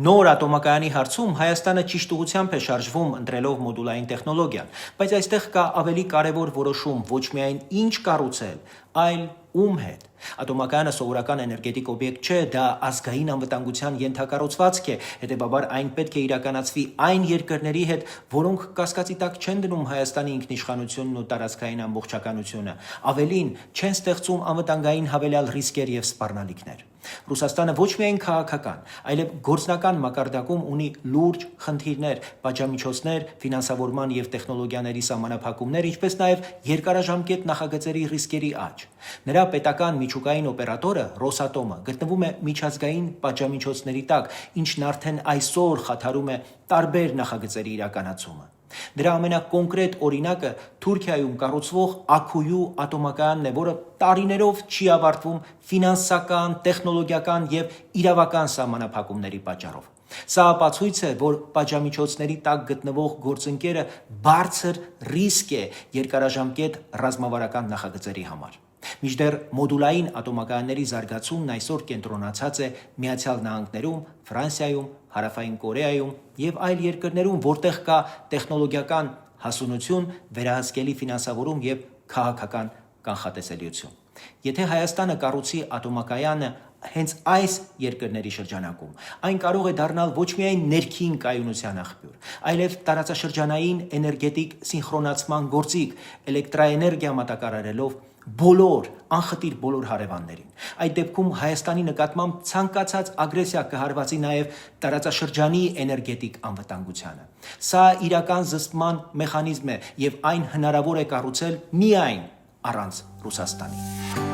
Նոր ատոմակայանի հարցում Հայաստանը ճիշտ ուղղությամբ է շարժվում ընտրելով մոդուլային տեխնոլոգիան, բայց այստեղ կա ավելի կարևոր որոշում ոչ միայն ինչ կառուցել, այլ ում հետ։ Ատոմակայանը սովորական էներգետիկ օբյեկտ չէ, դա ազգային անվտանգության ենթակառուցվածք է, հետևաբար այն պետք է իրականացվի այն երկրների հետ, որոնք կասկածի տակ չեն դնում Հայաստանի ինքնիշխանությունն ու տարածքային ամբողջականությունը, ավելին չեն ստեղծում անվտանգային հավելյալ ռիսկեր եւ սպառնալիքներ։ Ռուսաստանը ոչ միայն քաղաքական, այլև գործնական մակարդակում ունի լուրջ խնդիրներ, պատժամիջոցներ, ֆինանսավորման եւ տեխնոլոգիաների սահմանափակումներ, ինչպես նաեւ երկարաժամկետ նախագծերի ռիսկերի աճ։ Նրա պետական միջուկային օպերատորը Ռոսատոմը գտնվում է միջազգային պատժամիջոցների տակ, ինչն արդեն այսօր խաթարում է տարբեր նախագծերի իրականացումը։ Դրա ամենակոնկրետ օրինակը Թուրքիայում կառուցվող Աքույու ատոմակայանն է, որը տարիներով չի ավարտվում ֆինանսական, տեխնոլոգիական եւ իրավական սահմանափակումների պատճառով։ Սա ապացույց է, որ պատժամիջոցների տակ գտնվող գործընկերը բարձր ռիսկ է երկարաժամկետ ռազմավարական նախագծերի համար։ Մինչդեռ մոդուլային ատոմակայանների զարգացումն այսօր կենտրոնացած է Միացյալ Նահանգներում, Ֆրանսիայում, Հարավային Կորեայում եւ այլ երկրներում, որտեղ կա տեխնոլոգիական հասունություն, վերահսկելի ֆինանսավորում եւ քաղաքական կանխատեսելիություն։ Եթե Հայաստանը կառուցի ատոմակայանը հենց այս երկրների շրջանակում, այն կարող է դառնալ ոչ միայն ներքին կայունության աղբյուր, այլև տարածաշրջանային էներգետիկ սինխրոնացման գործիք, էլեկտրաէներգիա մատակարարելով անխտիր բոլոր հարևաններին։ Այդ դեպքում Հայաստանի նկատմամբ ցանկացած ագրեսիա կհարվածի նաև տարածաշրջանի էներգետիկ անվտանգությանը։ Սա իրական զսպման մեխանիզմ է եւ այն հնարավոր է կառուցել միայն առանց Ռուսաստանի։